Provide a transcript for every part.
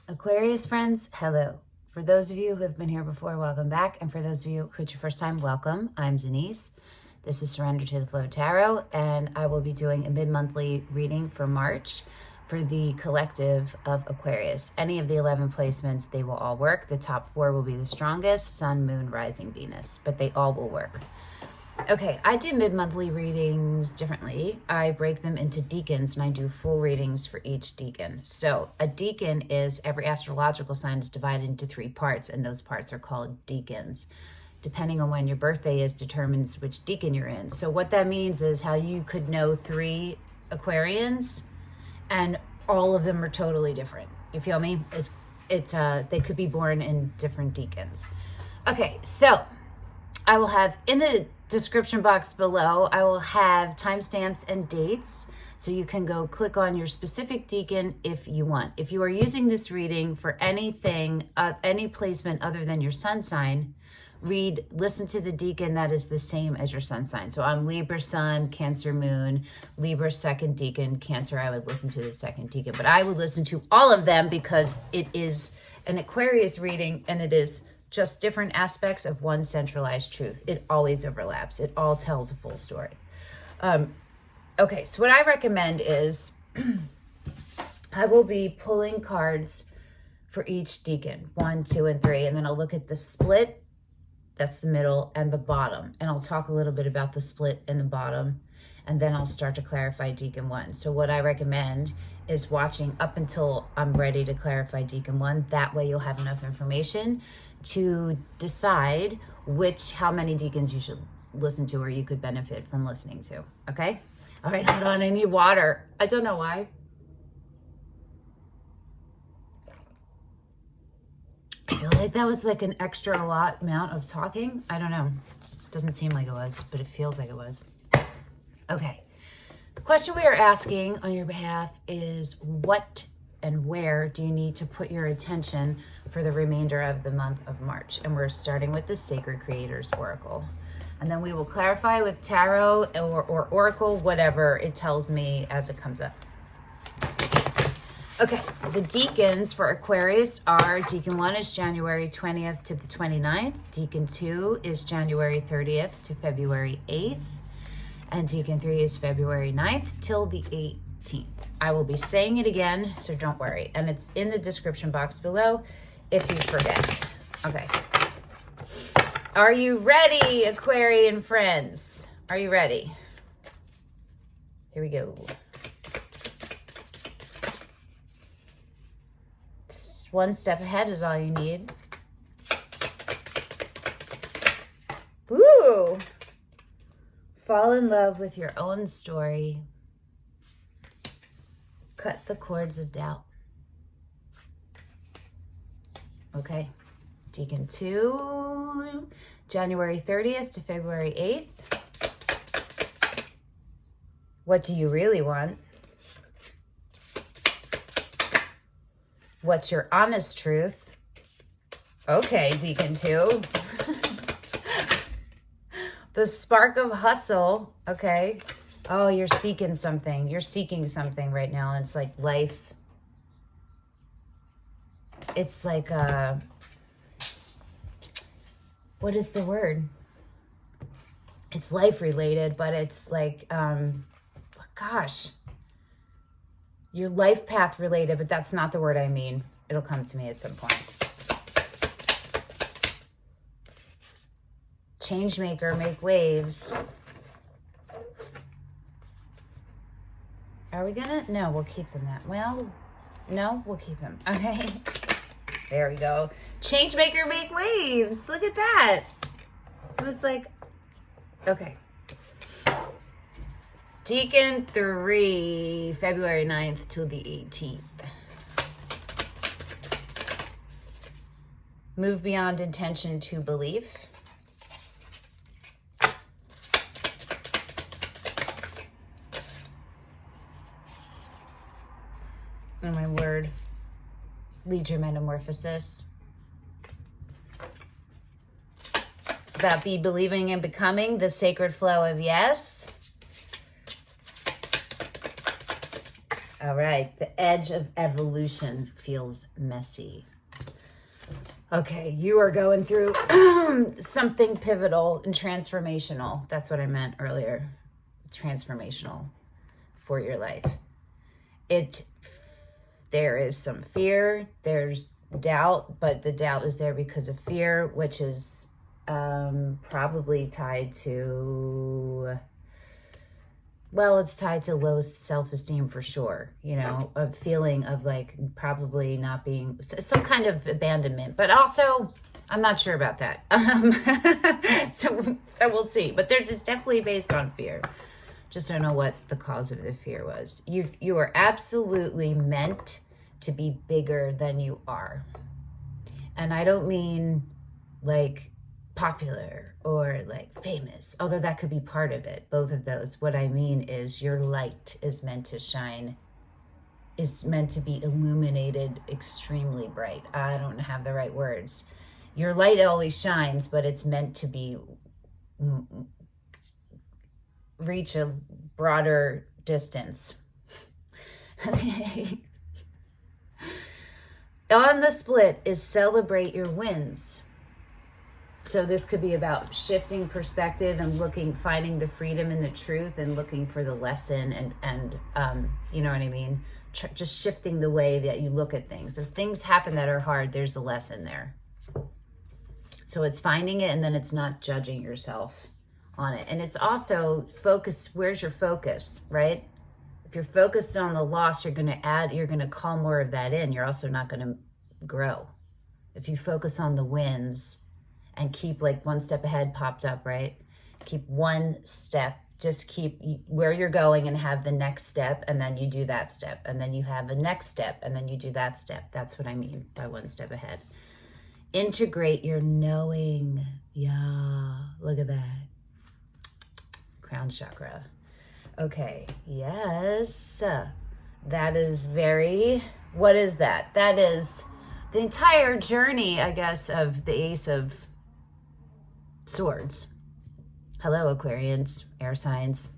Aquarius friends, hello. For those of you who have been here before, welcome back. And for those of you who it's your first time, welcome. I'm Denise. This is Surrender to the Flow Tarot, and I will be doing a mid-monthly reading for March for the collective of Aquarius. Any of the 11 placements, they will all work. The top 4 will be the strongest, Sun, Moon, Rising, Venus, but they all will work. Okay, I do mid-monthly readings differently. I break them into decans, and I do full readings for each decan. So a decan is every astrological sign is divided into 3 parts, and those parts are called decans. Depending on when your birthday is determines which decan you're in. So what that means is how you could know 3 Aquarians, and all of them are totally different. You feel me? They could be born in different decans. Okay, so I will have in the description box below, I will have timestamps and dates, so you can go click on your specific decan if you want. If you are using this reading for anything, any placement other than your sun sign, listen to the decan that is the same as your sun sign. So I'm Libra sun, Cancer moon, Libra second decan, Cancer, I would listen to the second decan, but I would listen to all of them because it is an Aquarius reading and it is just different aspects of one centralized truth. It always overlaps. It all tells a full story. Okay, so what I recommend is I will be pulling cards for each decan, 1, 2, and 3, and then I'll look at the split, that's the middle, and the bottom. And I'll talk a little bit about the split and the bottom, and then I'll start to clarify decan 1. So what I recommend is watching up until I'm ready to clarify decan 1. That way you'll have enough information to decide how many decans you should listen to or you could benefit from listening to, okay? All right, hold on, I need water. I don't know why. I feel like that was like an extra amount of talking. I don't know. Doesn't seem like it was, but it feels like it was. Okay. The question we are asking on your behalf is what and where do you need to put your attention for the remainder of the month of March? And we're starting with the Sacred Creators Oracle. And then we will clarify with Tarot or Oracle, whatever it tells me as it comes up. Okay, the decans for Aquarius are, decan 1 is January 20th to the 29th. Decan 2 is January 30th to February 8th. And decan 3 is February 9th till the 18th. I will be saying it again, so don't worry. And it's in the description box below if you forget. Okay. Are you ready, Aquarian friends? Are you ready? Here we go. Just one step ahead is all you need. Woo! Fall in love with your own story. Cut the cords of doubt. Okay. Decan 2, January 30th to February 8th. What do you really want? What's your honest truth? Okay, Decan 2. The spark of hustle. Okay. Oh, you're seeking something. You're seeking something right now. And it's like life. It's like, what is the word? It's life related, but it's like, gosh, your life path related, but that's not the word I mean. It'll come to me at some point. Change maker, make waves. Are we gonna? No, we'll keep them that. Well, no, we'll keep them. Okay. There we go. Change maker, make waves. Look at that. It was like, okay. Decan 3, February 9th to the 18th. Move beyond intention to belief. Oh my word. Lead your metamorphosis. It's about be believing and becoming the sacred flow of yes. All right, the edge of evolution feels messy. Okay, you are going through something pivotal and transformational. That's what I meant earlier. Transformational for your life. There is some fear, there's doubt, but the doubt is there because of fear, which is probably tied to, well, it's tied to low self-esteem for sure, you know, a feeling of like probably not being, some kind of abandonment, but also I'm not sure about that. So we'll see, but they're just definitely based on fear. Just don't know what the cause of the fear was. You are absolutely meant to be bigger than you are. And I don't mean like popular or like famous, although that could be part of it, both of those. What I mean is your light is meant to shine, is meant to be illuminated extremely bright. I don't have the right words. Your light always shines, but it's meant to be reach a broader distance. Okay. On the split is celebrate your wins. So this could be about shifting perspective and finding the freedom in the truth and looking for the lesson and you know what I mean? Just shifting the way that you look at things. As things happen that are hard, there's a lesson there. So it's finding it, and then it's not judging yourself on it. And it's also focus. Where's your focus, right? If you're focused on the loss, you're going to call more of that in. You're also not going to grow. If you focus on the wins and keep like one step ahead popped up, right? Keep one step, just keep where you're going and have the next step, and then you do that step, and then you have a next step, and then you do that step. That's what I mean by one step ahead. Integrate your knowing. Yeah, look at that. Crown chakra. Okay, yes. That is what is that? That is the entire journey, I guess, of the Ace of Swords. Hello, Aquarians, air signs.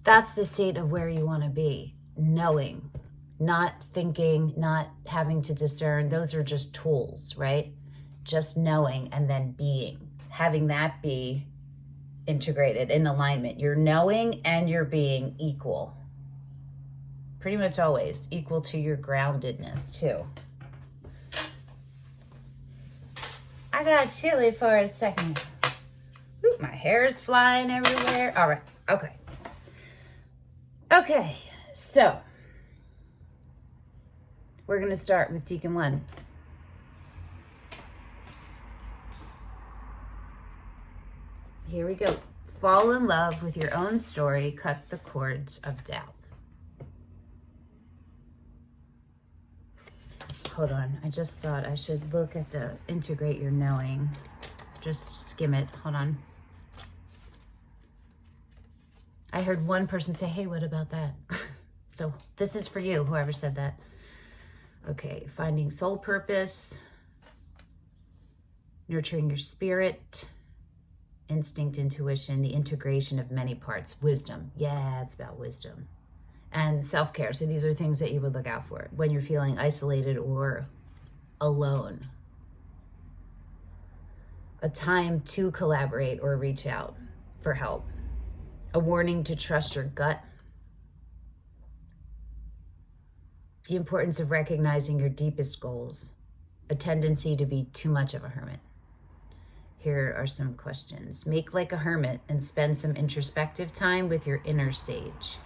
That's the state of where you want to be. Knowing, not thinking, not having to discern. Those are just tools, right? Just knowing and then being. Having that be integrated in alignment. You're knowing and you're being equal. Pretty much always equal to your groundedness too. I got chilly for a second. Ooh, my hair is flying everywhere. All right. Okay. So we're going to start with Decan 1. Here we go. Fall in love with your own story. Cut the cords of doubt. Hold on. I just thought I should look at the integrate your knowing. Just skim it. Hold on. I heard one person say, hey, what about that? So this is for you, whoever said that. Okay. Finding soul purpose. Nurturing your spirit. Instinct, intuition, the integration of many parts. Wisdom. Yeah, it's about wisdom. And self-care. So these are things that you would look out for when you're feeling isolated or alone. A time to collaborate or reach out for help. A warning to trust your gut. The importance of recognizing your deepest goals. A tendency to be too much of a hermit. Here are some questions. Make like a hermit and spend some introspective time with your inner sage.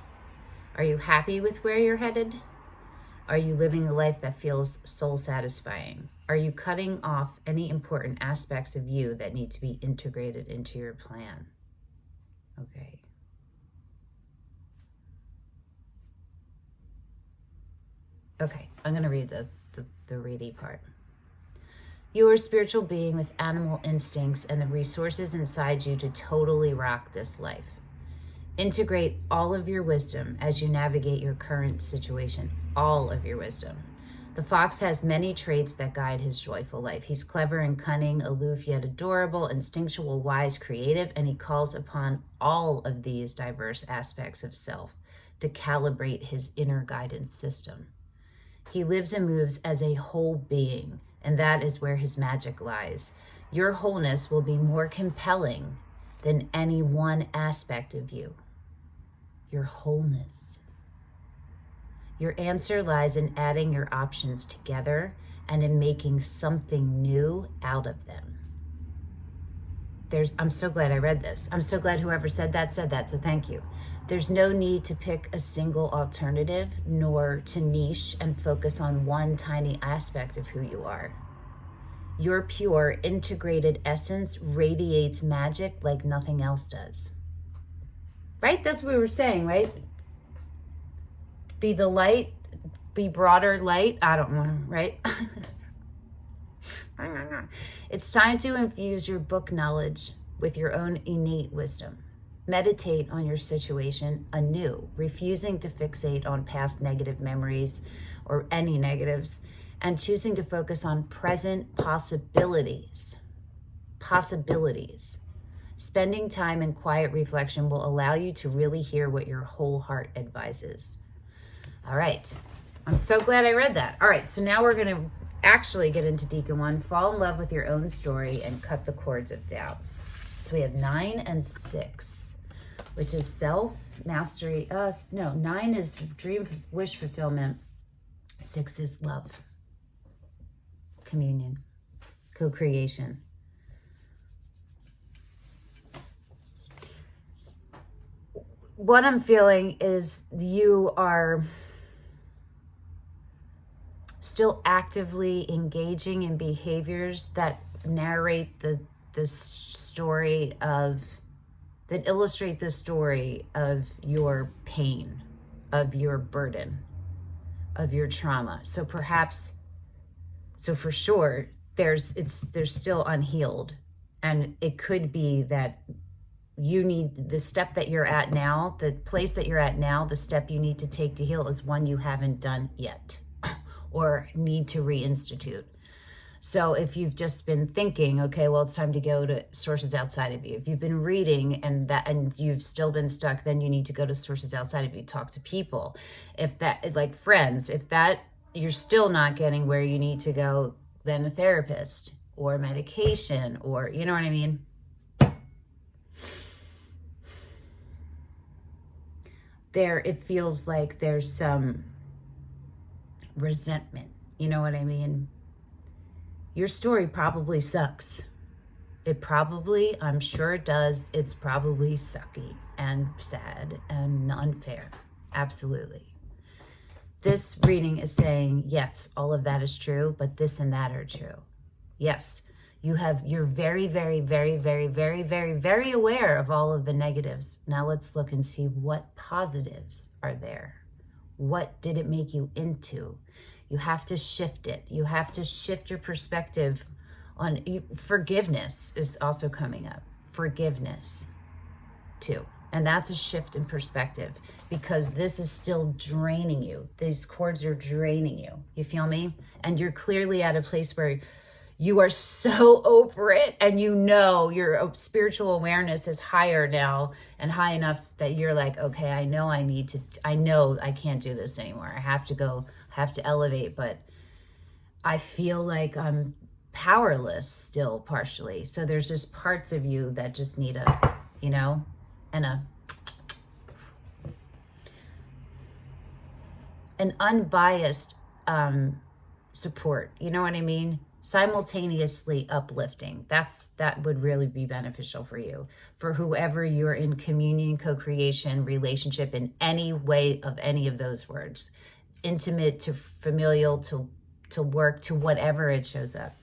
Are you happy with where you're headed? Are you living a life that feels soul satisfying? Are you cutting off any important aspects of you that need to be integrated into your plan? Okay. Okay, I'm going to read the ready part. You are a spiritual being with animal instincts and the resources inside you to totally rock this life. Integrate all of your wisdom as you navigate your current situation. All of your wisdom. The fox has many traits that guide his joyful life. He's clever and cunning, aloof yet adorable, instinctual, wise, creative, and he calls upon all of these diverse aspects of self to calibrate his inner guidance system. He lives and moves as a whole being, and that is where his magic lies. Your wholeness will be more compelling than any one aspect of you. Your wholeness. Your answer lies in adding your options together and in making something new out of them. I'm so glad I read this. I'm so glad whoever said that, so thank you. There's no need to pick a single alternative, nor to niche and focus on one tiny aspect of who you are. Your pure, integrated essence radiates magic like nothing else does. Right? That's what we were saying, right? Be the light, be broader light. I don't know, right? It's time to infuse your book knowledge with your own innate wisdom. Meditate on your situation anew, refusing to fixate on past negative memories or any negatives, and choosing to focus on present possibilities. Possibilities. Spending time in quiet reflection will allow you to really hear what your whole heart advises. All right. I'm so glad I read that. All right. So now we're going to actually get into Decan 1. Fall in love with your own story and cut the cords of doubt. So we have 9 and 6, which is self-mastery. 9 is dream, wish fulfillment. 6 is love, communion, co-creation. What I'm feeling is you are still actively engaging in behaviors that narrate that illustrate the story of your pain, of your burden, of your trauma. So for sure, there's still unhealed, and it could be that you need the step that you're at now, the place that you're at now, the step you need to take to heal is one you haven't done yet or need to reinstitute. So if you've just been thinking, okay, well, it's time to go to sources outside of you. If you've been reading and you've still been stuck, then you need to go to sources outside of you, talk to people. If that, like friends, if that you're still not getting where you need to go, then a therapist or medication, or, you know what I mean? It feels like there's some resentment. You know what I mean? Your story probably sucks. I'm sure it does. It's probably sucky and sad and unfair. Absolutely. This reading is saying, yes, all of that is true, but this and that are true. Yes, you're very, very, very, very, very, very, very aware of all of the negatives. Now let's look and see what positives are there. What did it make you into? You have to shift it. You have to shift your perspective on forgiveness is also coming up. Forgiveness too. And that's a shift in perspective, because this is still draining you. These cords are draining you. You feel me? And you're clearly at a place where you are so over it, and you know your spiritual awareness is higher now and high enough that you're like, okay, I know I can't do this anymore. I have to elevate, but I feel like I'm powerless still partially. So there's just parts of you that just need an unbiased support. You know what I mean? Simultaneously uplifting. That would really be beneficial for you, for whoever you're in communion, co-creation, relationship, in any way of any of those words, intimate to familial to work to whatever it shows up.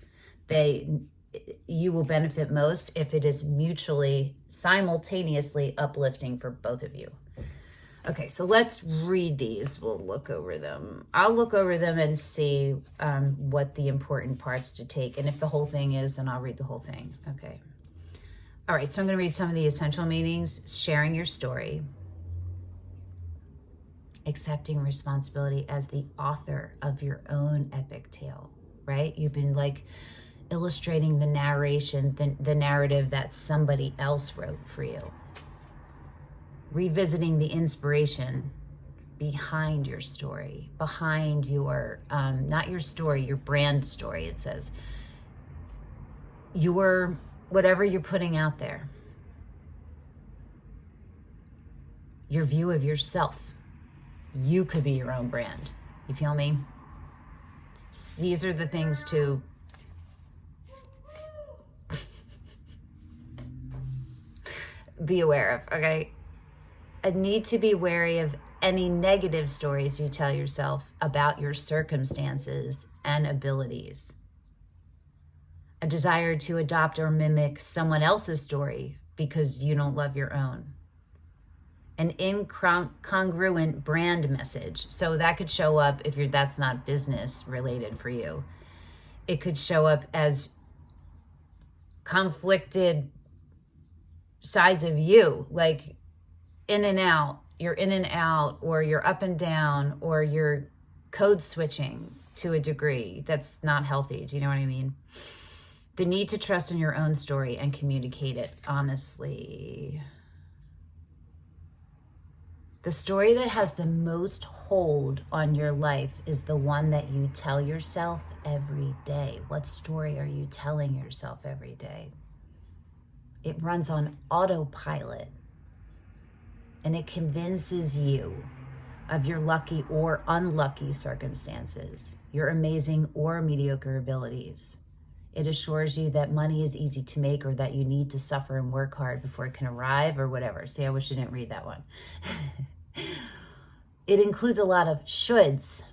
You will benefit most if it is mutually simultaneously uplifting for both of you. Okay, so let's read these. We'll look over them. I'll look over them and see what the important parts to take. And if the whole thing is, then I'll read the whole thing. Okay. All right, so I'm going to read some of the essential meanings. Sharing your story. Accepting responsibility as the author of your own epic tale, right? You've been like illustrating the narration, the narrative that somebody else wrote for you. Revisiting the inspiration behind your story, behind your, not your story, your brand story, it says. Your, whatever you're putting out there. Your view of yourself. You could be your own brand. You feel me? These are the things to be aware of, okay? I need to be wary of any negative stories you tell yourself about your circumstances and abilities. A desire to adopt or mimic someone else's story because you don't love your own. An incongruent brand message. So that could show up if that's not business related for you. It could show up as conflicted sides of you, like in and out, you're in and out, or you're up and down, or you're code switching to a degree that's not healthy. Do you know what I mean? The need to trust in your own story and communicate it honestly. The story that has the most hold on your life is the one that you tell yourself every day. What story are you telling yourself every day? It runs on autopilot, and it convinces you of your lucky or unlucky circumstances, your amazing or mediocre abilities. It assures you that money is easy to make, or that you need to suffer and work hard before it can arrive, or whatever. See, I wish I didn't read that one. It includes a lot of shoulds,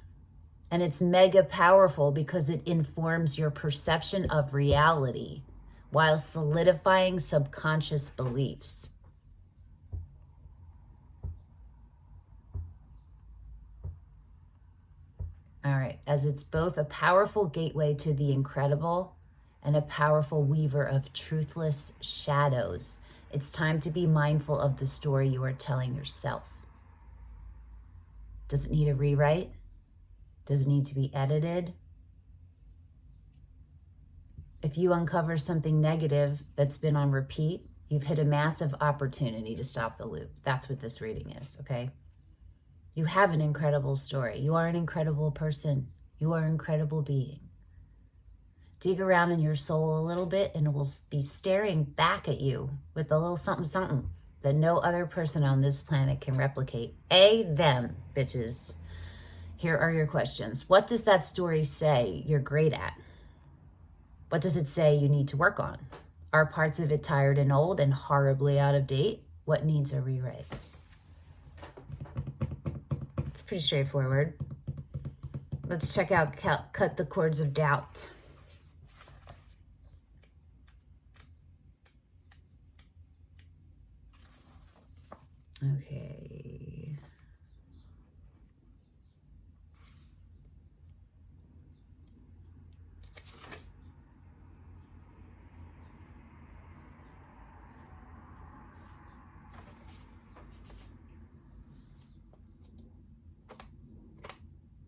and it's mega powerful because it informs your perception of reality while solidifying subconscious beliefs. All right, as it's both a powerful gateway to the incredible and a powerful weaver of truthless shadows, it's time to be mindful of the story you are telling yourself. Does it need a rewrite? Does it need to be edited? If you uncover something negative that's been on repeat, you've hit a massive opportunity to stop the loop. That's what this reading is, okay? You have an incredible story. You are an incredible person. You are an incredible being. Dig around in your soul a little bit, and it will be staring back at you with a little something, something that no other person on this planet can replicate. Them, bitches. Here are your questions. What does that story say you're great at? What does it say you need to work on? Are parts of it tired and old and horribly out of date? What needs a rewrite? It's pretty straightforward. Let's check out Cut the Cords of Doubt. Okay.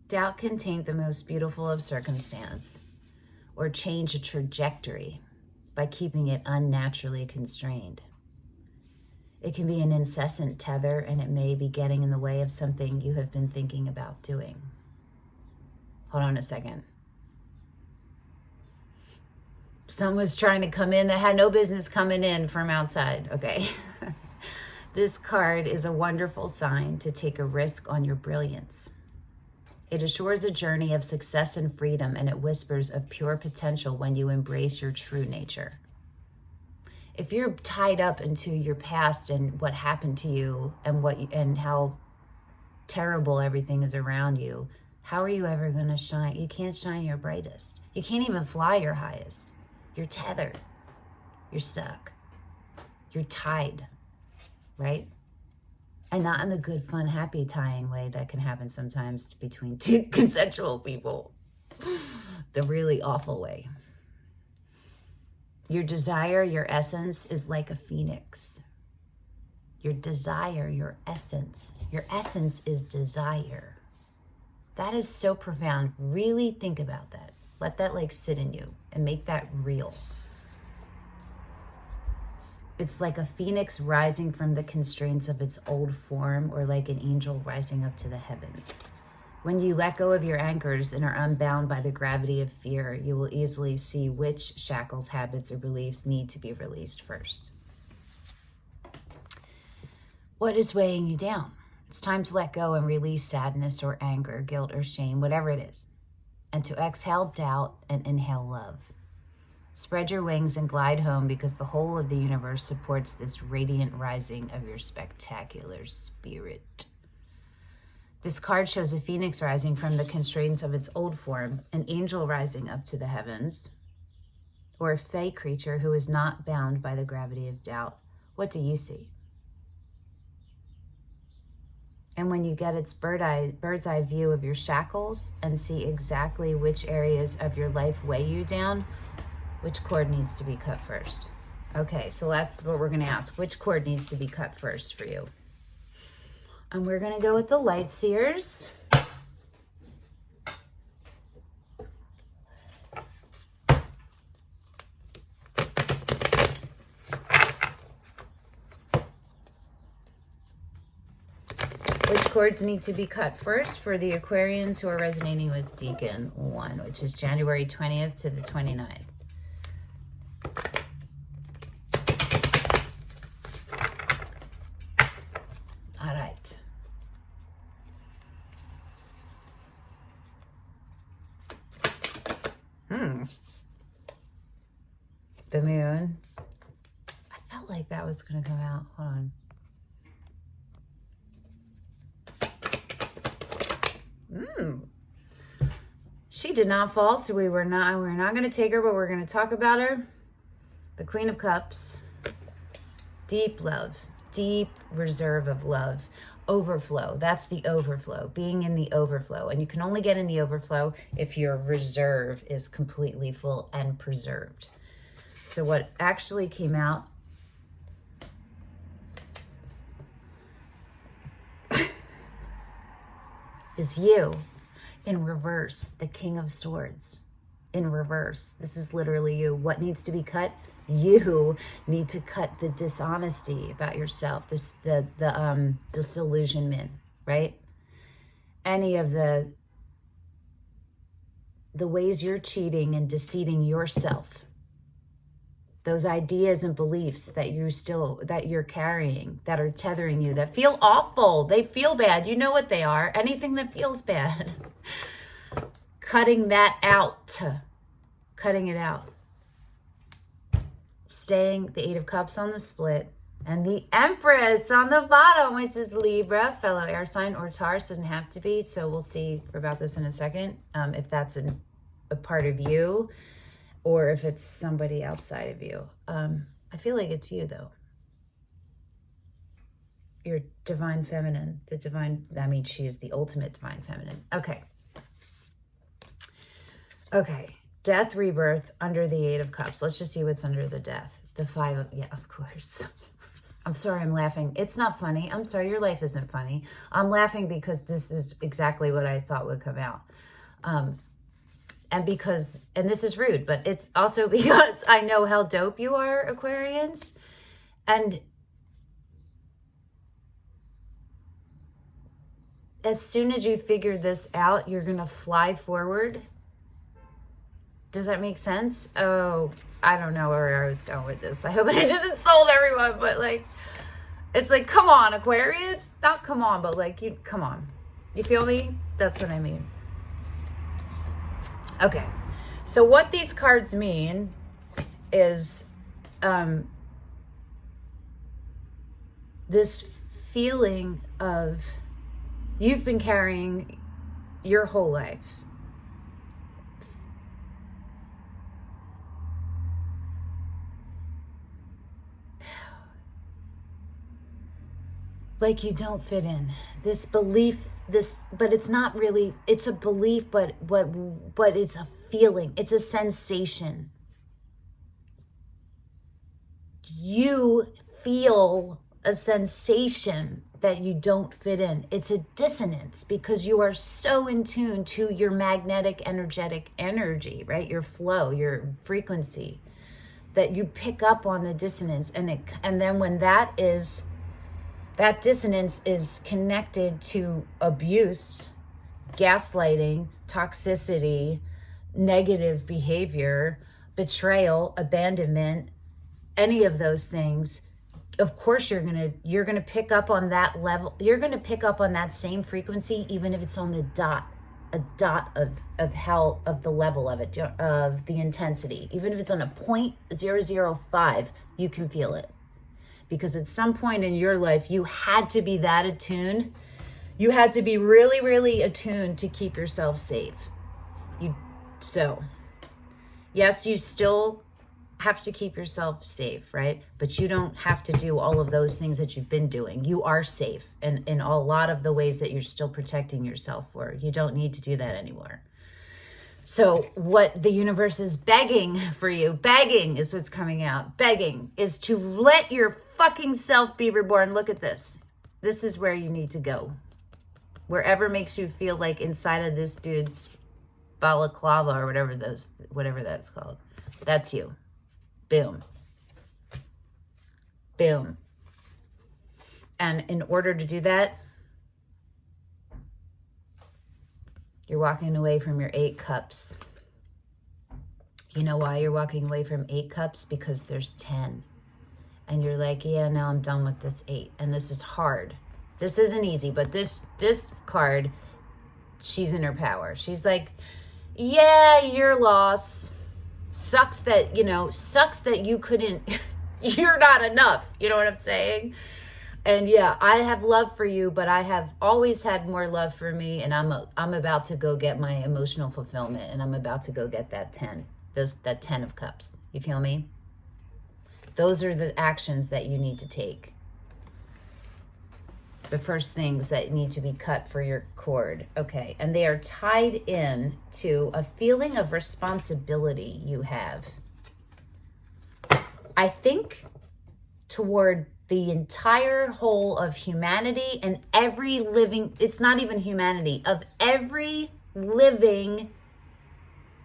Doubt can taint the most beautiful of circumstance or change a trajectory by keeping it unnaturally constrained. It can be an incessant tether, and it may be getting in the way of something you have been thinking about doing. Hold on a second. Someone was trying to come in that had no business coming in from outside. Okay. This card is a wonderful sign to take a risk on your brilliance. It assures a journey of success and freedom, and it whispers of pure potential when you embrace your true nature. If you're tied up into your past and what happened to you and how terrible everything is around you, how are you ever going to shine? You can't shine your brightest. You can't even fly your highest. You're tethered. You're stuck. You're tied, right? And not in the good, fun, happy tying way that can happen sometimes between two consensual people. The really awful way. Your desire, your essence is like a phoenix. Your desire, your essence is desire. That is so profound. Really think about that. Let that sit in you and make that real. It's like a phoenix rising from the constraints of its old form, or like an angel rising up to the heavens. When you let go of your anchors and are unbound by the gravity of fear, you will easily see which shackles, habits, or beliefs need to be released first. What is weighing you down? It's time to let go and release sadness or anger, guilt or shame, whatever it is, and to exhale doubt and inhale love. Spread your wings and glide home, because the whole of the universe supports this radiant rising of your spectacular spirit. This card shows a phoenix rising from the constraints of its old form, an angel rising up to the heavens, or a fey creature who is not bound by the gravity of doubt. What do you see? And when you get its bird's eye view of your shackles and see exactly which areas of your life weigh you down, which cord needs to be cut first? Okay, so that's what we're going to ask. Which cord needs to be cut first for you? And we're going to go with the Lightseers. Which cords need to be cut first for the Aquarians who are resonating with Decan 1, which is January 20th to the 29th? All right. The moon. I felt like that was going to come out. Hold on. She did not fall, so we're not going to take her, but we're going to talk about her. The Queen of Cups. Deep love, deep reserve of love, overflow. That's the overflow, being in the overflow. And you can only get in the overflow if your reserve is completely full and preserved. So what actually came out is you in reverse, the King of Swords in reverse. This is literally you. What needs to be cut? You need to cut the dishonesty about yourself, the disillusionment, right? Any of the ways you're cheating and deceiving yourself. Those ideas and beliefs that you're carrying, that are tethering you, that feel awful. They feel bad. You know what they are. Anything that feels bad. Cutting that out. Cutting it out. Staying the Eight of Cups on the split. And the Empress on the bottom, which is Libra, fellow air sign or Taurus. Doesn't have to be. So we'll see about this in a second. If that's a part of you, or if it's somebody outside of you. I feel like it's you, though. Your divine feminine. The divine, that means she is the ultimate divine feminine. Okay. Okay. Death, rebirth, under the Eight of Cups. Let's just see what's under the death. The Five of, yeah, of course. I'm sorry I'm laughing. It's not funny. I'm sorry, your life isn't funny. I'm laughing because this is exactly what I thought would come out. And this is rude, but it's also because I know how dope you are, Aquarians. And as soon as you figure this out, you're going to fly forward. Does that make sense? Oh, I don't know where I was going with this. I hope I just insult everyone, but it's like, come on, Aquarians. Not come on, but come on. You feel me? That's what I mean. Okay, so what these cards mean is this feeling of you've been carrying your whole life. Like you don't fit in. This belief, but it's not really, it's a belief, but it's a feeling. It's a sensation. You feel a sensation that you don't fit in. It's a dissonance because you are so in tune to your magnetic, energetic energy, right? Your flow, your frequency, that you pick up on the dissonance, and then when that dissonance is connected to abuse, gaslighting, toxicity, negative behavior, betrayal, abandonment, any of those things, of course you're gonna pick up on that level. You're gonna pick up on that same frequency, even if it's on a dot of how, of the level of it, of the intensity. Even if it's on a 0.005, you can feel it. Because at some point in your life, you had to be that attuned. You had to be really, really attuned to keep yourself safe. So, yes, you still have to keep yourself safe, right? But you don't have to do all of those things that you've been doing. You are safe in a lot of the ways that you're still protecting yourself for. You don't need to do that anymore. So what the universe is begging for you, begging is what's coming out, begging is to let your fucking self be reborn. Look at this. This is where you need to go. Wherever makes you feel like inside of this dude's balaclava or whatever that's called. That's you. Boom. Boom. And in order to do that, you're walking away from your 8 cups. You know why you're walking away from 8 cups? Because there's 10. And you're like, yeah, now I'm done with this 8. And this is hard. This isn't easy, but this card, she's in her power. She's like, yeah, your loss. Sucks that you couldn't, you're not enough. You know what I'm saying? And yeah, I have love for you, but I have always had more love for me. And I'm about to go get my emotional fulfillment, and I'm about to go get that 10, that 10 of cups. You feel me? Those are the actions that you need to take. The first things that need to be cut for your cord. Okay. And they are tied in to a feeling of responsibility you have. I think toward the entire whole of humanity and every living, it's not even humanity, of every living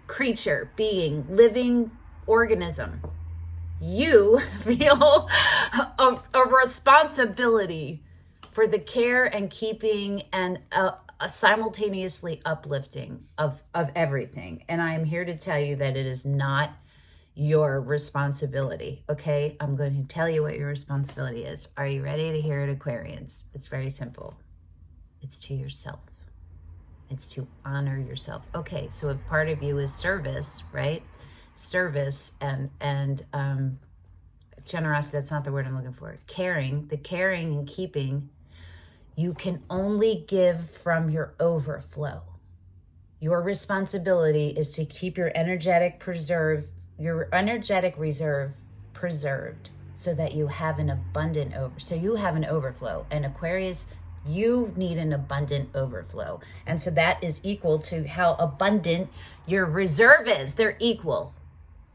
creature, being, living organism. You feel a responsibility for the care and keeping and a simultaneously uplifting of everything. And I am here to tell you that it is not your responsibility, okay? I'm going to tell you what your responsibility is. Are you ready to hear it, Aquarians? It's very simple. It's to yourself. It's to honor yourself. Okay, so if part of you is service, right? Service and generosity, that's not the word I'm looking for. Caring, the caring and keeping, you can only give from your overflow. Your responsibility is to keep your energetic reserve preserved so that you have an abundant so you have an overflow. And Aquarius, you need an abundant overflow. And so that is equal to how abundant your reserve is. They're equal.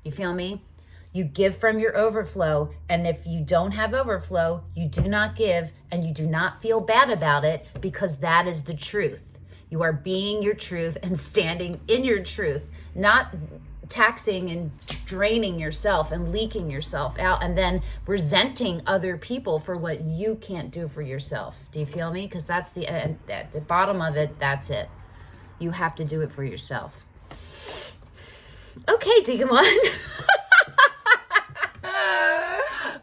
You feel me? You give from your overflow, and if you don't have overflow, you do not give, and you do not feel bad about it, because that is the truth. You are being your truth and standing in your truth, not taxing and draining yourself and leaking yourself out and then resenting other people for what you can't do for yourself. Do you feel me? Because that's at the bottom of it, that's it. You have to do it for yourself. Okay, Decan 1.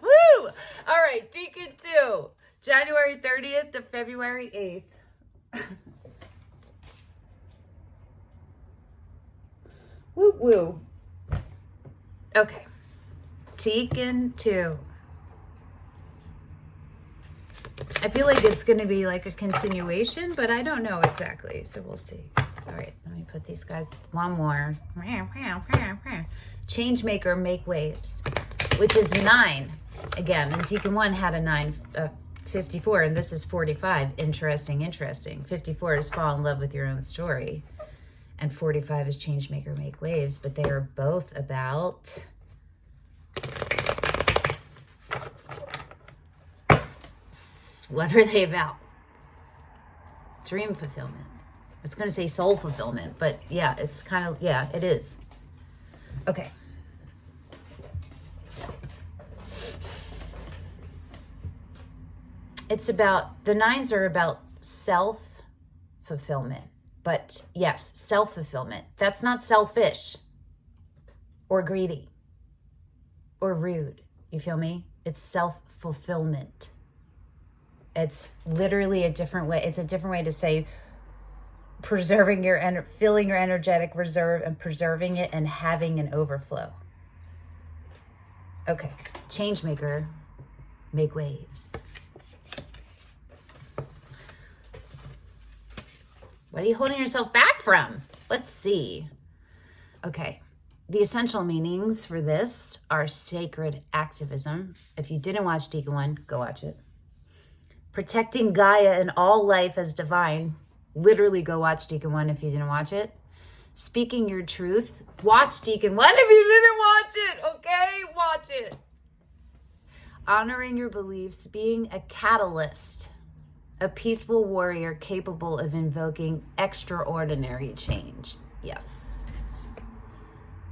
Woo! All right, Decan 2, January 30th to February 8th. Woo woo. Okay, Decan 2. I feel like it's going to be like a continuation, but I don't know exactly, so we'll see. All right, let me put these guys one more. Changemaker, make waves, which is 9. Again, and Decan 1 had a 9, 54, and this is 45. Interesting. 54 is fall in love with your own story. And 45 is Changemaker, make waves, but they are both about what are they about? Dream fulfillment. It's going to say soul fulfillment, but yeah, it's kind of, yeah, it is. Okay. It's about, the nines are about self-fulfillment. But yes, self-fulfillment. That's not selfish or greedy or rude. You feel me? It's self-fulfillment. It's literally a different way. It's a different way to say preserving your, filling your energetic reserve and preserving it and having an overflow. Okay, change maker, make waves. What are you holding yourself back from? Let's see. Okay, the essential meanings for this are sacred activism. If you didn't watch Decan 1, go watch it. Protecting Gaia and all life as divine. Literally go watch Decan 1 if you didn't watch it. Speaking your truth. Watch Decan 1 if you didn't watch it, okay? Watch it. Honoring your beliefs. Being a catalyst. A peaceful warrior capable of invoking extraordinary change. Yes.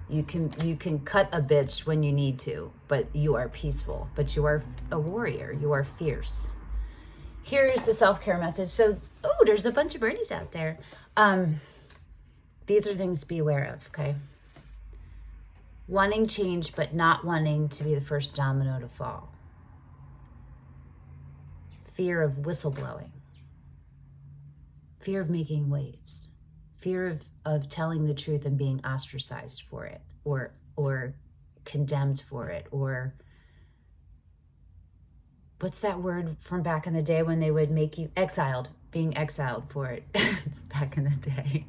You can cut a bitch when you need to, but you are peaceful. But you are a warrior. You are fierce. Here's the self-care message. So, oh, there's a bunch of birdies out there. These are things to be aware of, okay? Wanting change, but not wanting to be the first domino to fall. Fear of whistleblowing. Fear of making waves. Fear of telling the truth and being ostracized for it, or condemned for it, or what's that word from back in the day when they would make you exiled, being exiled for it back in the day.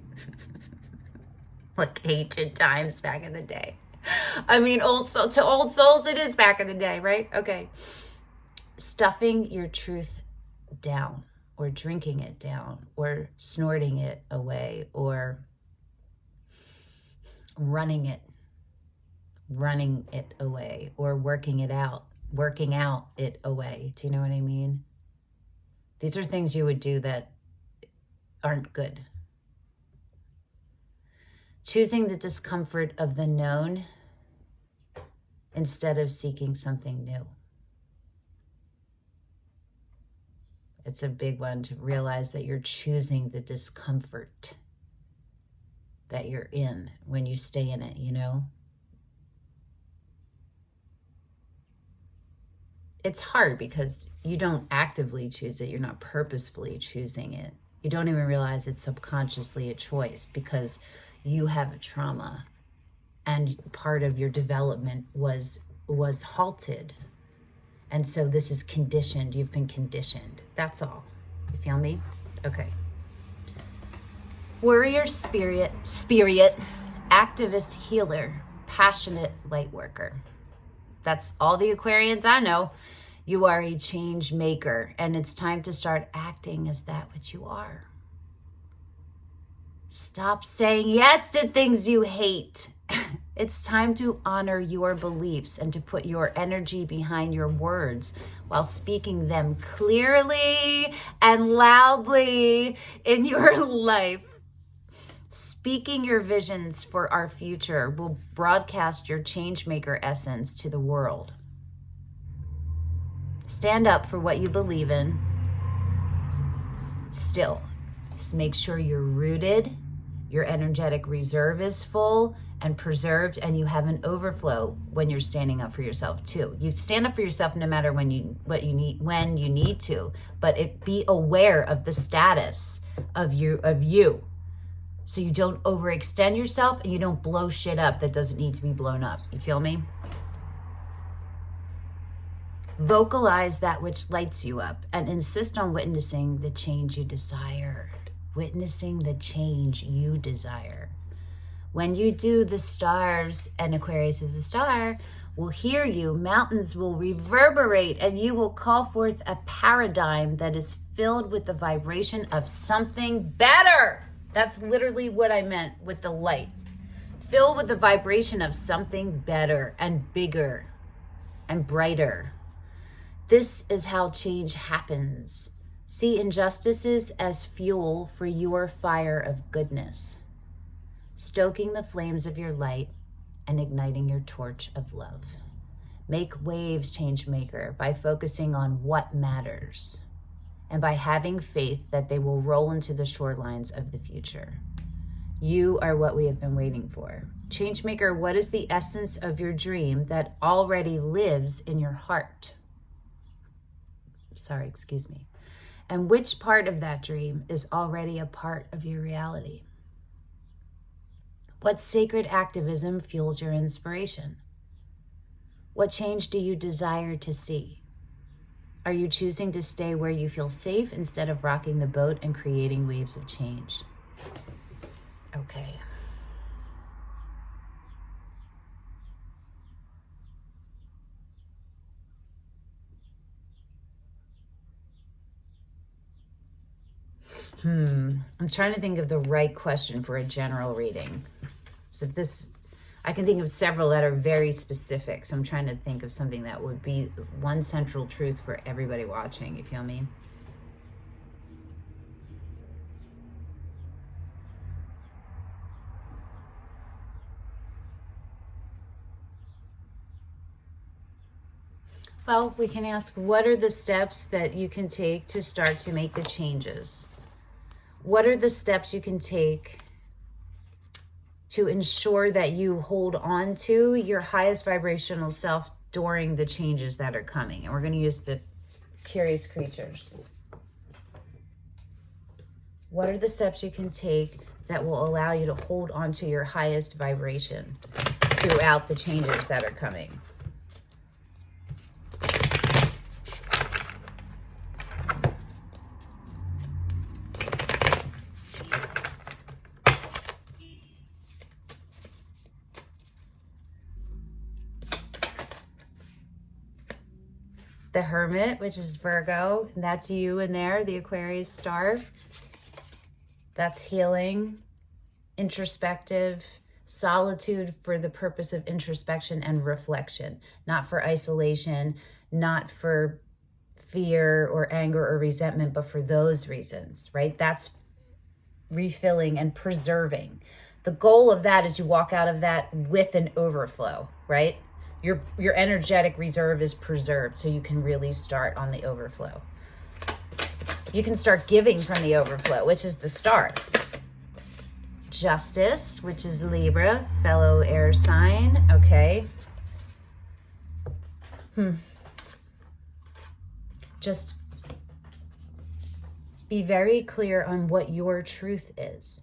Like ancient times back in the day. I mean, to old souls, it is back in the day, right? Okay. Stuffing your truth down, or drinking it down, or snorting it away, or running it away, or working out it away. Do you know what I mean? These are things you would do that aren't good. Choosing the discomfort of the known instead of seeking something new. It's a big one to realize that you're choosing the discomfort that you're in when you stay in it, you know? It's hard because you don't actively choose it. You're not purposefully choosing it. You don't even realize it's subconsciously a choice because you have a trauma and part of your development was halted. And so this is conditioned. You've been conditioned. That's all. You feel me? Okay. Warrior spirit, activist healer, passionate light worker. That's all the Aquarians I know. You are a change maker, and it's time to start acting as that which you are. Stop saying yes to things you hate. It's time to honor your beliefs and to put your energy behind your words while speaking them clearly and loudly in your life. Speaking your visions for our future will broadcast your changemaker essence to the world. Stand up for what you believe in. Still, just make sure you're rooted, your energetic reserve is full and preserved, and you have an overflow when you're standing up for yourself too. You stand up for yourself no matter when you need to, but be aware of the status of you. So you don't overextend yourself and you don't blow shit up that doesn't need to be blown up. You feel me? Vocalize that which lights you up and insist on witnessing the change you desire. Witnessing the change you desire. When you do, the stars, and Aquarius is a star, will hear you. Mountains will reverberate and you will call forth a paradigm that is filled with the vibration of something better. That's literally what I meant with the light. Filled with the vibration of something better and bigger and brighter. This is how change happens. See injustices as fuel for your fire of goodness, stoking the flames of your light and igniting your torch of love. Make waves, change maker, by focusing on what matters. and by having faith that they will roll into the shorelines of the future. You are what we have been waiting for. Changemaker, what is the essence of your dream that already lives in your heart? Sorry, excuse me. And which part of that dream is already a part of your reality? What sacred activism fuels your inspiration? What change do you desire to see? Are you choosing to stay where you feel safe instead of rocking the boat and creating waves of change? Okay. I'm trying to think of the right question for a general reading. So if this, I can think of several that are very specific. So I'm trying to think of something that would be one central truth for everybody watching. You feel me? Well, we can ask, what are the steps that you can take to start to make the changes? What are the steps you can take to ensure that you hold on to your highest vibrational self during the changes that are coming? And we're going to use the curious creatures. What are the steps you can take that will allow you to hold on to your highest vibration throughout the changes that are coming? The Hermit, which is Virgo, and that's you in there, the Aquarius star. That's healing, introspective, solitude for the purpose of introspection and reflection, not for isolation, not for fear or anger or resentment, but for those reasons, right? That's refilling and preserving. The goal of that is you walk out of that with an overflow, right? Your energetic reserve is preserved, so you can really start on the overflow. You can start giving from the overflow, which is the start. Justice, which is Libra, fellow air sign. Okay. Just be very clear on what your truth is.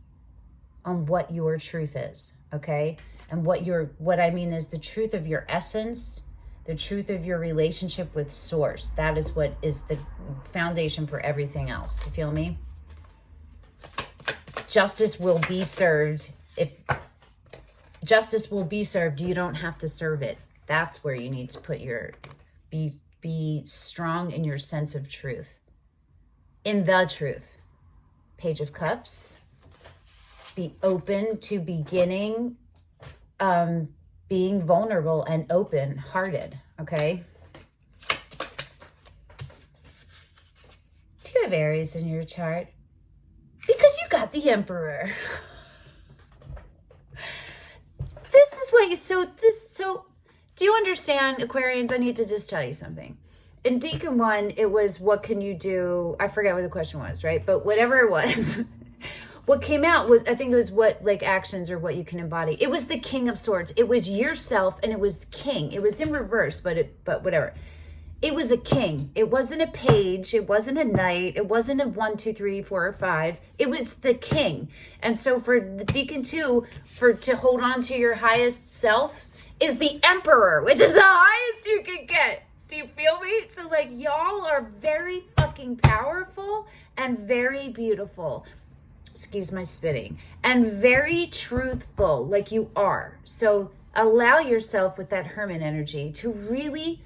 Okay? And what I mean is the truth of your essence, the truth of your relationship with source. That is what is the foundation for everything else. You feel me? Justice will be served. If justice will be served, you don't have to serve it. That's where you need to put be strong in your sense of truth. In the truth. Page of Cups. Be open to beginning being vulnerable and open-hearted, okay? Do you have Aries in your chart? Because you got the Emperor. This is what you, so do you understand, Aquarians? I need to just tell you something. In Decan 1, it was, what can you do? I forget what the question was, right? But whatever it was, what came out was, I think it was what, like, actions or what you can embody. It was the King of Swords. It was yourself, and it was king. It was in reverse, but whatever. It was a king. It wasn't a page. It wasn't a knight. It wasn't a 1, 2, 3, 4, or 5. It was the king. And so for the Decan 2, to hold on to your highest self is the Emperor, which is the highest you can get. Do you feel me? So, like, y'all are very fucking powerful and very beautiful. Excuse my spitting. And very truthful, like you are. So allow yourself with that Hermit energy to really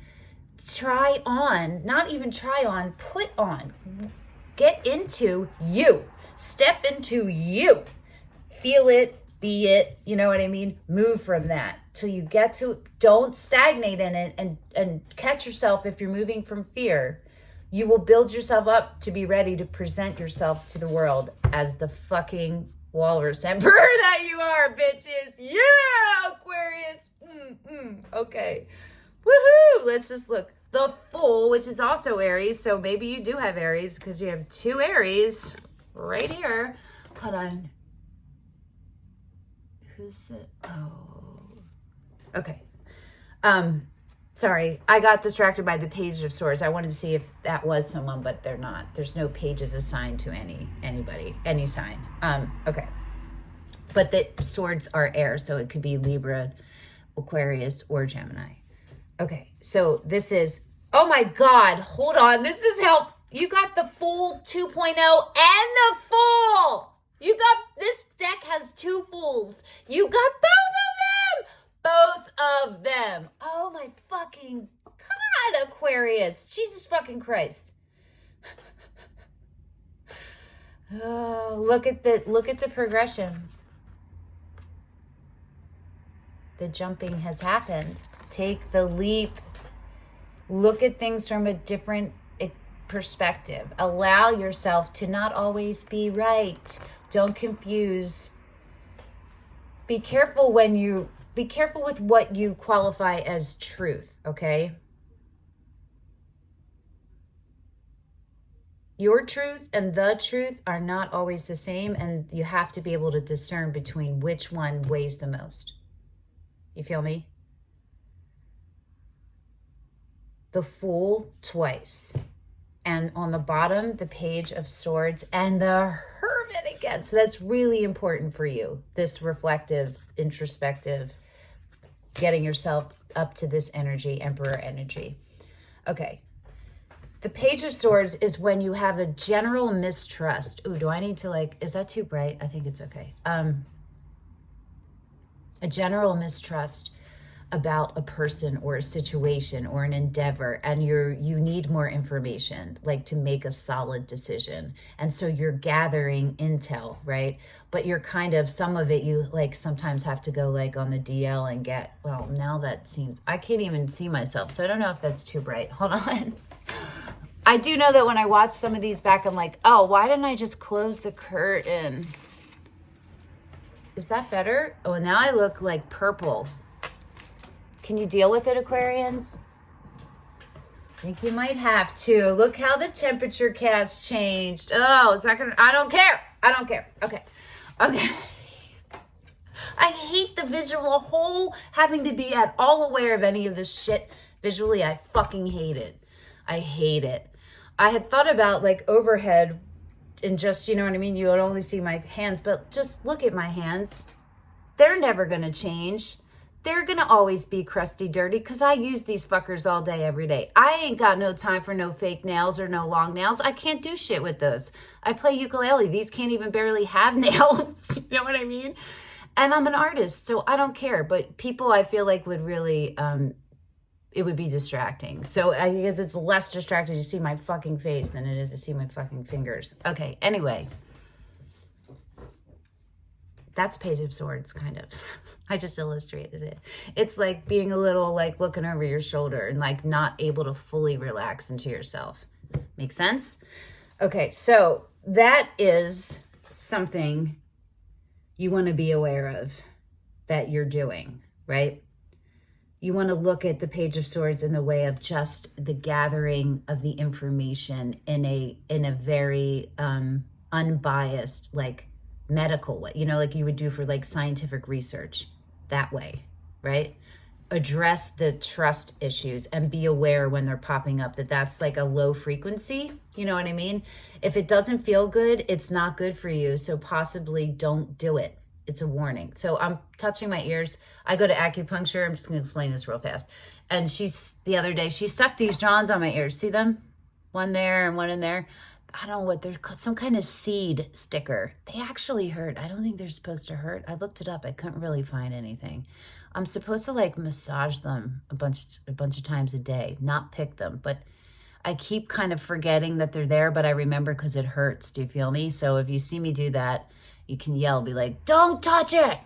try on, not even try on, put on. Get into you. Step into you. Feel it, be it, you know what I mean? Move from that till you get to, don't stagnate in it and catch yourself if you're moving from fear. You will build yourself up to be ready to present yourself to the world as the fucking walrus emperor that you are, bitches. Yeah, Aquarius. Okay. Woohoo! Let's just look. The Fool. Fool, which is also Aries. So maybe you do have Aries because you have 2 Aries right here. Hold on. Who's it? Oh, okay. Sorry, I got distracted by the Page of Swords. I wanted to see if that was someone, but they're not. There's no pages assigned to anybody, any sign. Okay. But the swords are air, so it could be Libra, Aquarius, or Gemini. Okay, so this is, oh my God, hold on. This is help. You got the Fool 2.0 and the Fool. You got, this deck has 2 Fools. You got both of them. Both of them. Oh my fucking God, Aquarius. Jesus fucking Christ. Oh, look at the progression. The jumping has happened. Take the leap. Look at things from a different perspective. Allow yourself to not always be right. Don't confuse. Be careful with what you qualify as truth, okay? Your truth and the truth are not always the same, and you have to be able to discern between which one weighs the most. You feel me? The Fool twice. And on the bottom, the Page of Swords and the Hermit again. So that's really important for you. This reflective, introspective, getting yourself up to this energy, Emperor energy. Okay. The Page of Swords is when you have a general mistrust. Ooh, do I need to is that too bright? I think it's okay. A general mistrust about a person or a situation or an endeavor, and you need more information to make a solid decision, and so you're gathering intel, right? But you're kind of, some of it you sometimes have to go on the DL and get, well, now that seems, I can't even see myself, so I don't know if that's too bright. Hold on. I do know that when I watch some of these back, I'm like, oh, why didn't I just close the curtain? Is that better? Oh, now I look like purple. Can you deal with it, Aquarians? I think you might have to. Look how the temperature cast changed. Oh, is that gonna, I don't care. I don't care. Okay. Okay. I hate the visual whole having to be at all aware of any of this shit visually. I fucking hate it. I hate it. I had thought about overhead and just, you know what I mean? You would only see my hands, but just look at my hands. They're never going to change. They're going to always be crusty, dirty, because I use these fuckers all day, every day. I ain't got no time for no fake nails or no long nails. I can't do shit with those. I play ukulele. These can't even barely have nails. You know what I mean? And I'm an artist, so I don't care. But people, I feel would really, it would be distracting. So I guess it's less distracting to see my fucking face than it is to see my fucking fingers. Okay, anyway. That's Page of Swords, kind of. I just illustrated it. It's like being a little looking over your shoulder and not able to fully relax into yourself. Make sense? Okay, so that is something you want to be aware of that you're doing, right? You want to look at the Page of Swords in the way of just the gathering of the information in a very unbiased, medical way, you would do for scientific research, that way, right? Address the trust issues and be aware when they're popping up that's a low frequency. You know what I mean? If it doesn't feel good, it's not good for you. So possibly don't do it. It's a warning. So I'm touching my ears. I go to acupuncture. I'm just going to explain this real fast. And the other day, she stuck these Johns on my ears. See them? One there and one in there. I don't know what they're called. Some kind of seed sticker. They actually hurt. I don't think they're supposed to hurt. I looked it up. I couldn't really find anything. I'm supposed to massage them a bunch of times a day, not pick them. But I keep kind of forgetting that they're there, but I remember because it hurts. Do you feel me? So if you see me do that, you can yell, be like, don't touch it.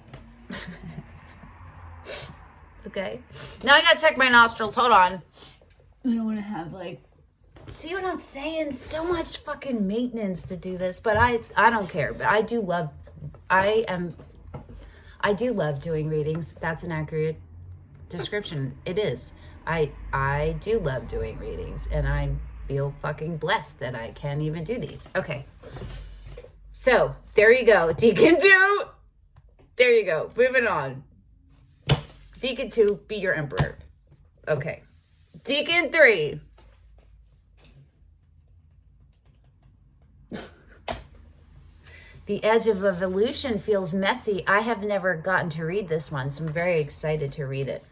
Okay. Now I gotta check my nostrils. Hold on. I don't want to have see what I'm saying? So much fucking maintenance to do this, but I don't care. But I do love doing readings. That's an accurate description. It is. I do love doing readings, and I feel fucking blessed that I can even do these. Okay. So there you go. Decan 2. There you go. Moving on. Decan 2, be your emperor. Okay. Decan 3. The edge of evolution feels messy. I have never gotten to read this one, so I'm very excited to read it.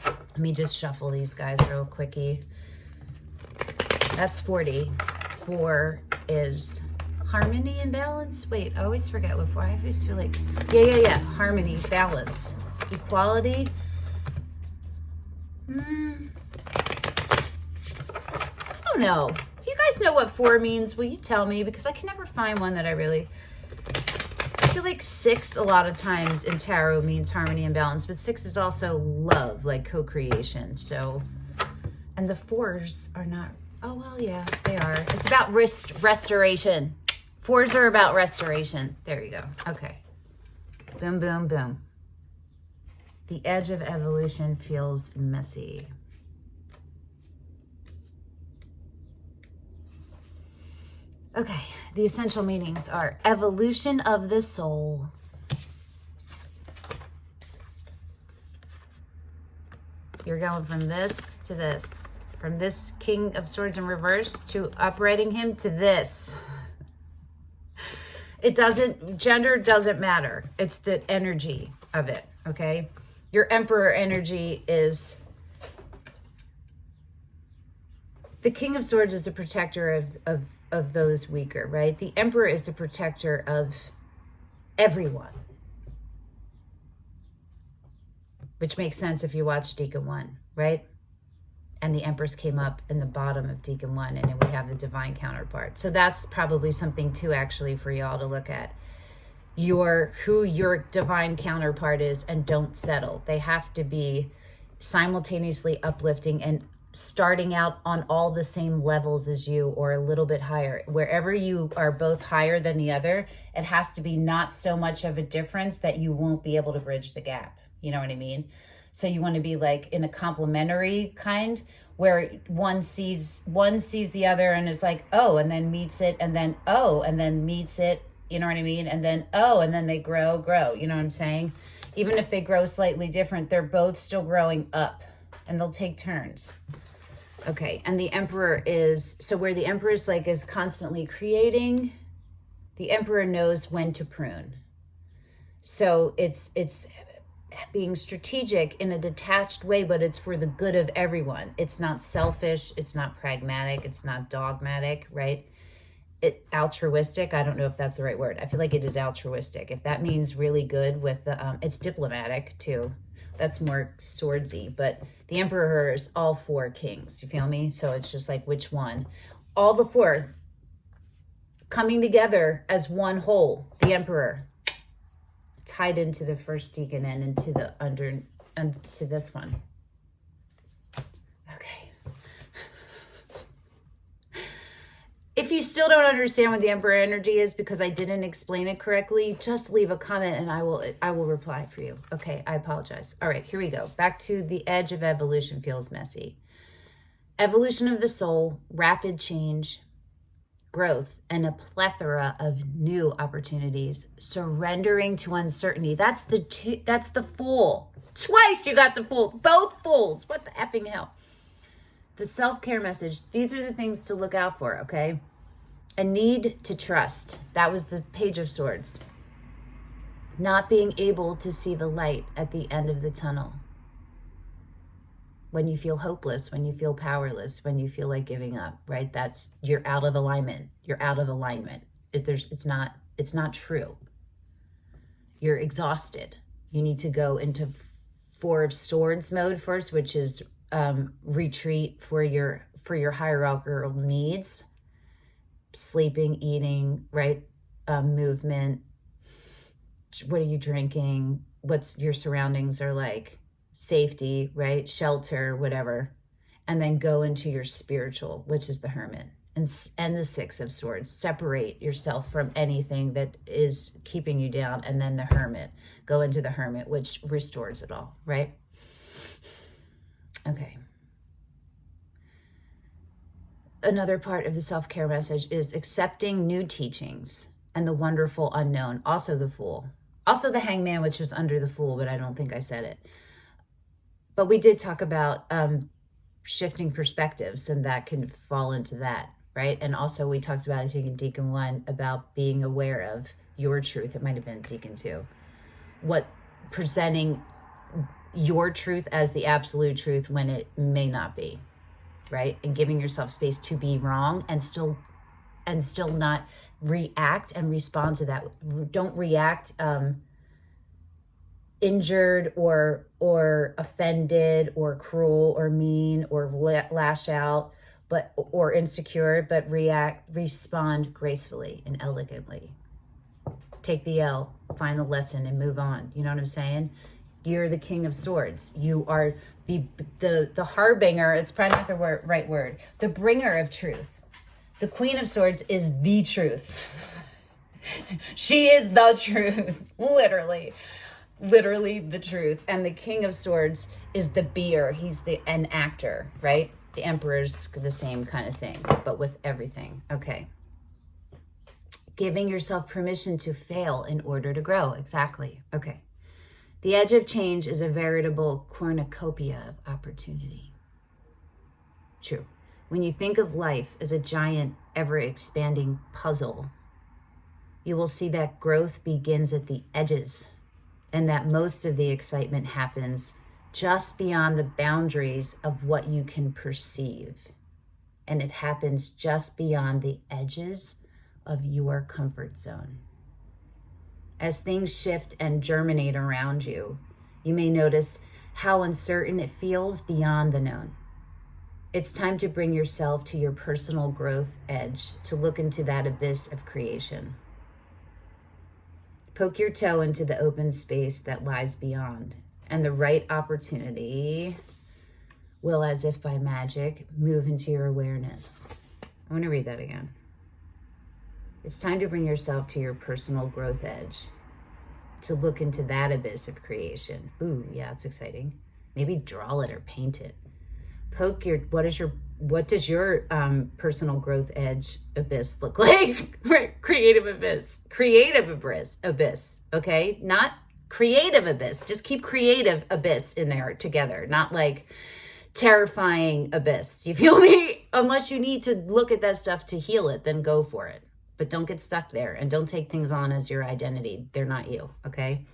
Let me just shuffle these guys real quickie. That's 40. 4 is harmony and balance. Wait, I always forget what 4. I always feel like, yeah. Harmony, balance, equality. I don't know. If you guys know what 4 means, will you tell me? Because I can never find one that I feel like 6 a lot of times in tarot means harmony and balance, but 6 is also love, like co-creation. So, and the 4s are not, oh, well, yeah, they are. It's about restoration. 4s are about restoration. There you go. Okay. Boom, boom, boom. The edge of evolution feels messy. Okay, the essential meanings are evolution of the soul. You're going from this to this. From this King of Swords in reverse to uprighting him to this. Gender doesn't matter. It's the energy of it, okay? Your Emperor energy is, the King of Swords is the protector of those weaker, right? The Emperor is the protector of everyone. Which makes sense if you watch Decan 1, right? And the Empress came up in the bottom of Decan 1, and then we have the divine counterpart. So that's probably something too, actually, for y'all to look at. Who your divine counterpart is, and don't settle. They have to be simultaneously uplifting and starting out on all the same levels as you, or a little bit higher. Wherever you are both higher than the other, it has to be not so much of a difference that you won't be able to bridge the gap. You know what I mean? So you want to be like in a complementary kind, where one sees the other and is like, oh, and then meets it, and then oh, and then meets it. You know what I mean? And then oh, and then they grow. You know what I'm saying? Even if they grow slightly different, they're both still growing up, and they'll take turns. Okay, and the Emperor is, so where the Emperor is constantly creating, the Emperor knows when to prune. So it's being strategic in a detached way, but it's for the good of everyone. It's not selfish, it's not pragmatic, it's not dogmatic, right? Altruistic, I don't know if that's the right word. I feel like it is altruistic. If that means really good with the, it's diplomatic too. That's more swordsy, but the Emperor is all 4 kings. You feel me? So it's just like, which one? All the 4 coming together as one whole. The Emperor tied into the first Decan and into the to this one. Okay. If you still don't understand what the Emperor energy is because I didn't explain it correctly, just leave a comment and I will reply for you. Okay, I apologize. All right, here we go. Back to the edge of evolution feels messy. Evolution of the soul, rapid change, growth, and a plethora of new opportunities. Surrendering to uncertainty. That's the Fool. Twice you got the Fool. Both fools. What the effing hell? The self-care message. These are the things to look out for, okay? A need to trust. That was the Page of Swords. Not being able to see the light at the end of the tunnel. When you feel hopeless, when you feel powerless, when you feel like giving up, right? You're out of alignment. You're out of alignment. It's not true. You're exhausted. You need to go into 4 of Swords mode first, which is retreat for your hierarchical needs, sleeping, eating, right? Movement. What are you drinking? What's your surroundings are like? Safety, right? Shelter, whatever. And then go into your spiritual, which is the Hermit. And the 6 of Swords. Separate yourself from anything that is keeping you down. And then the Hermit. Go into the Hermit, which restores it all, right? Okay. Another part of the self-care message is accepting new teachings and the wonderful unknown. Also the Fool. Also the Hangman, which was under the Fool, but I don't think I said it. But we did talk about shifting perspectives, and that can fall into that, right? And also we talked about, I think in Decan 1, about being aware of your truth. It might have been Decan 2. What presenting your truth as the absolute truth when it may not be, right? And giving yourself space to be wrong and still not react and respond to that. Don't react injured or offended or cruel or mean or lash out, or insecure, but respond gracefully and elegantly. Take the L, find the lesson, and move on. You know what I'm saying? You're the King of Swords. You are the harbinger. It's probably not the right word. The bringer of truth. The Queen of Swords is the truth. She is the truth. Literally the truth. And the King of Swords is the beer. He's an actor, right? The Emperor's the same kind of thing, but with everything. Okay. Giving yourself permission to fail in order to grow. Exactly. Okay. The edge of change is a veritable cornucopia of opportunity. True. When you think of life as a giant, ever-expanding puzzle, you will see that growth begins at the edges, and that most of the excitement happens just beyond the boundaries of what you can perceive. And it happens just beyond the edges of your comfort zone. As things shift and germinate around you, you may notice how uncertain it feels beyond the known. It's time to bring yourself to your personal growth edge, to look into that abyss of creation. Poke your toe into the open space that lies beyond, and the right opportunity will, as if by magic, move into your awareness. I want to read that again. It's time to bring yourself to your personal growth edge, to look into that abyss of creation. Ooh, yeah, it's exciting. Maybe draw it or paint it. What does your personal growth edge abyss look like? Creative abyss, okay? Not creative abyss. Just keep creative abyss in there together, not like terrifying abyss. You feel me? Unless you need to look at that stuff to heal it, then go for it. But don't get stuck there, and don't take things on as your identity. They're not you, okay?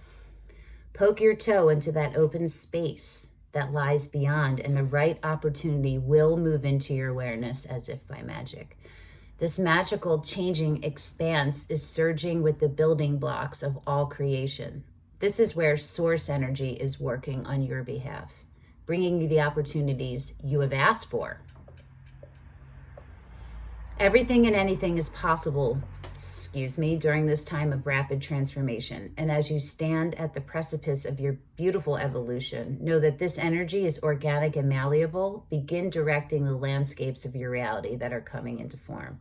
Poke your toe into that open space that lies beyond, and the right opportunity will move into your awareness as if by magic. This magical changing expanse is surging with the building blocks of all creation. This is where source energy is working on your behalf, bringing you the opportunities you have asked for. Everything and anything is possible, during this time of rapid transformation. And as you stand at the precipice of your beautiful evolution, know that this energy is organic and malleable. Begin directing the landscapes of your reality that are coming into form.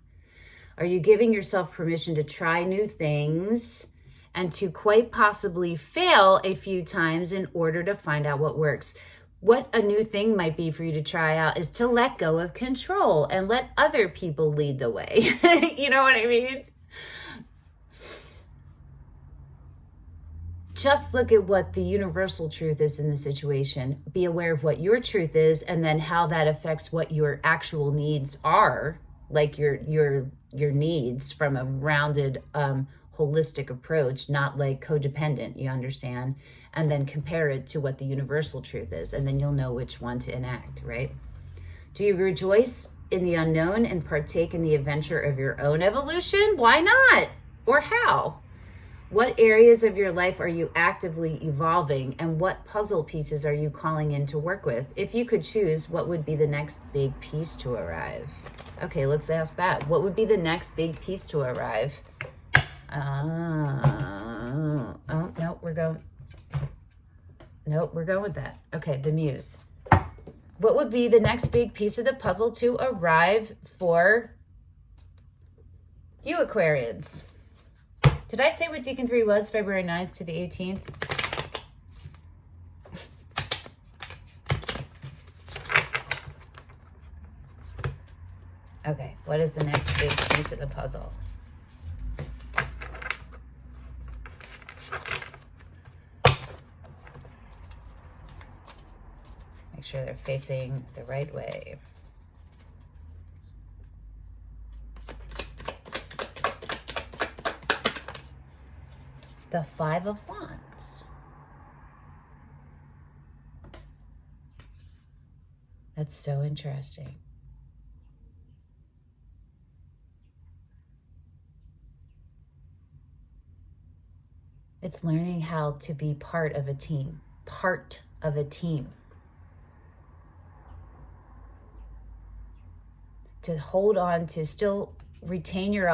Are you giving yourself permission to try new things and to quite possibly fail a few times in order to find out what works? What a new thing might be for you to try out is to let go of control and let other people lead the way. You know what I mean? Just look at what the universal truth is in the situation. Be aware of what your truth is, and then how that affects what your actual needs are, like your needs from a rounded, holistic approach, not like codependent, you understand? And then compare it to what the universal truth is, and then you'll know which one to enact, right? Do you rejoice in the unknown and partake in the adventure of your own evolution? Why not? Or how? What areas of your life are you actively evolving, and what puzzle pieces are you calling in to work with? If you could choose, what would be the next big piece to arrive? Okay, let's ask that. What would be the next big piece to arrive? We're going with that. Okay, the Muse. What would be the next big piece of the puzzle to arrive for you, Aquarians? Did I say what Decan 3 was, February 9th to the 18th? Okay, what is the next big piece of the puzzle? Make sure they're facing the right way. The Five of Wands. That's so interesting. It's learning how to be part of a team. Part of a team. To hold on, to still retain your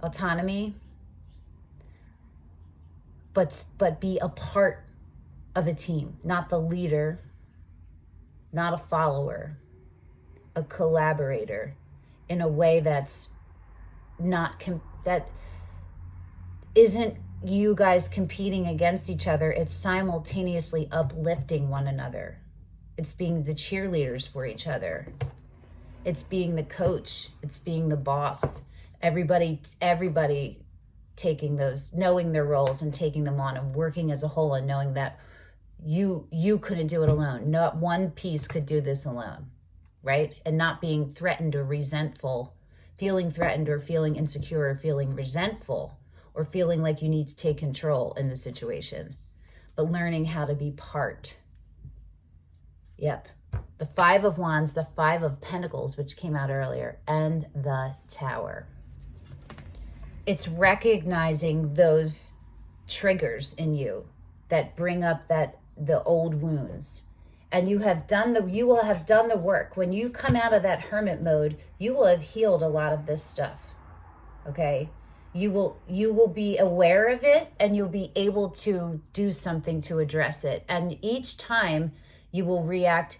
autonomy, but be a part of a team, not the leader, not a follower, a collaborator, in a way that's not that isn't you guys competing against each other. It's simultaneously uplifting one another. It's being the cheerleaders for each other. It's being the coach. It's being the boss. Everybody taking those, knowing their roles and taking them on and working as a whole, and knowing that you couldn't do it alone. Not one piece could do this alone, right? And not being threatened or resentful, feeling threatened or feeling insecure or feeling resentful or feeling like you need to take control in the situation, but learning how to be part. Yep. The Five of Wands, the Five of Pentacles, which came out earlier, and the Tower. It's recognizing those triggers in you that bring up the old wounds. And you will have done the work. When you come out of that hermit mode, you will have healed a lot of this stuff. Okay? You will be aware of it, and you'll be able to do something to address it. And each time you will react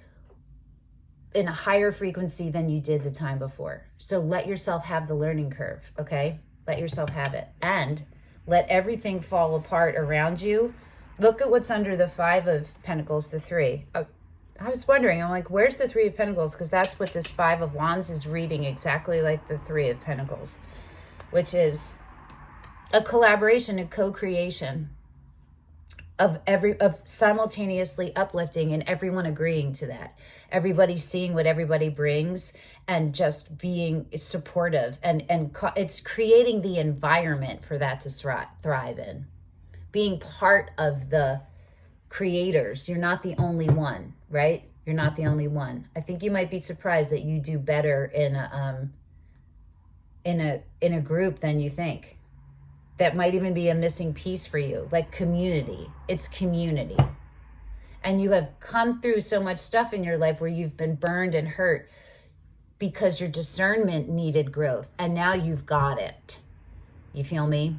in a higher frequency than you did the time before. So let yourself have the learning curve, okay? Let yourself have it. And let everything fall apart around you. Look at what's under the Five of Pentacles, the Three. I was wondering, I'm like, where's the Three of Pentacles? Because that's what this Five of Wands is reading, exactly like the Three of Pentacles, which is a collaboration, a co-creation of simultaneously uplifting and everyone agreeing to that. Everybody seeing what everybody brings and just being supportive, and it's creating the environment for that to thrive in. Being part of the creators. You're not the only one, right? You're not the only one. I think you might be surprised that you do better in a group than you think. That might even be a missing piece for you, like community. It's community. And you have come through so much stuff in your life where you've been burned and hurt because your discernment needed growth, and now you've got it. You feel me?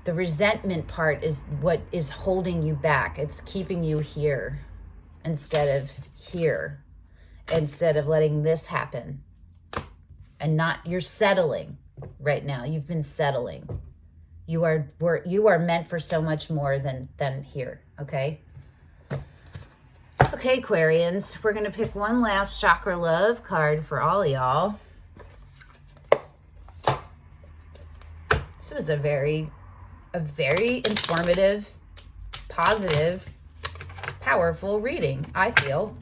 The resentment part is what is holding you back. It's keeping you here instead of here, instead of letting this happen. And you're settling right now. You've been settling. You are meant for so much more than here, okay? Okay, Aquarians, we're going to pick one last chakra love card for all of y'all. This was a very informative, positive, powerful reading, I feel.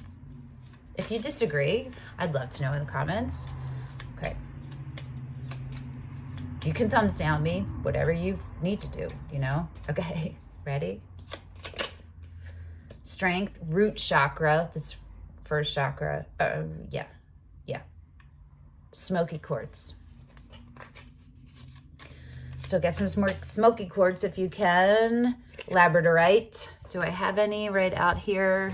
If you disagree, I'd love to know in the comments. Okay. You can thumbs down me, whatever you need to do, you know? Okay, ready? Strength, root chakra, that's first chakra. Yeah. Smoky quartz. So get some more smoky quartz if you can. Labradorite. Do I have any right out here?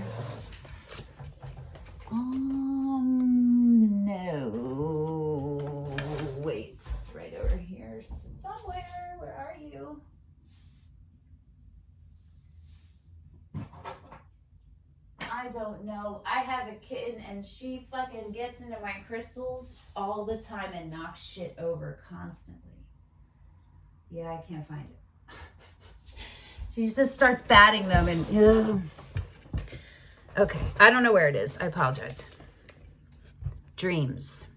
No. Wait, it's right over here somewhere. Where are you? I don't know. I have a kitten and she fucking gets into my crystals all the time and knocks shit over constantly. Yeah, I can't find it. She just starts batting them and okay, I don't know where it is. I apologize. dreams.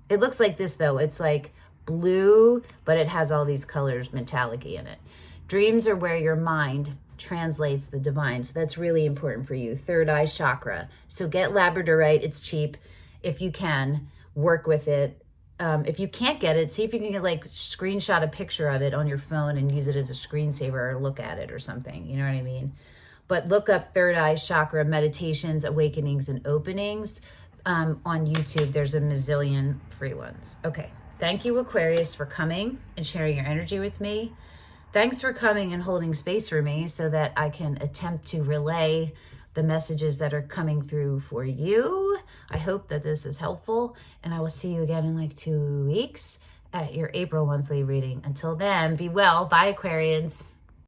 It looks like this though. It's like blue, but it has all these colors metallic-y in it. Dreams are where your mind translates the divine. So that's really important for you. Third eye chakra. So get labradorite. It's cheap. If you can, work with it. If you can't get it, see if you can get like screenshot a picture of it on your phone and use it as a screensaver or look at it or something. You know what I mean? But look up third eye chakra meditations, awakenings, and openings. On YouTube, there's a mazillion free ones. Okay. Thank you, Aquarius, for coming and sharing your energy with me. Thanks for coming and holding space for me so that I can attempt to relay the messages that are coming through for you. I hope that this is helpful, and I will see you again in like 2 weeks at your April monthly reading. Until then, be well. Bye, Aquarians.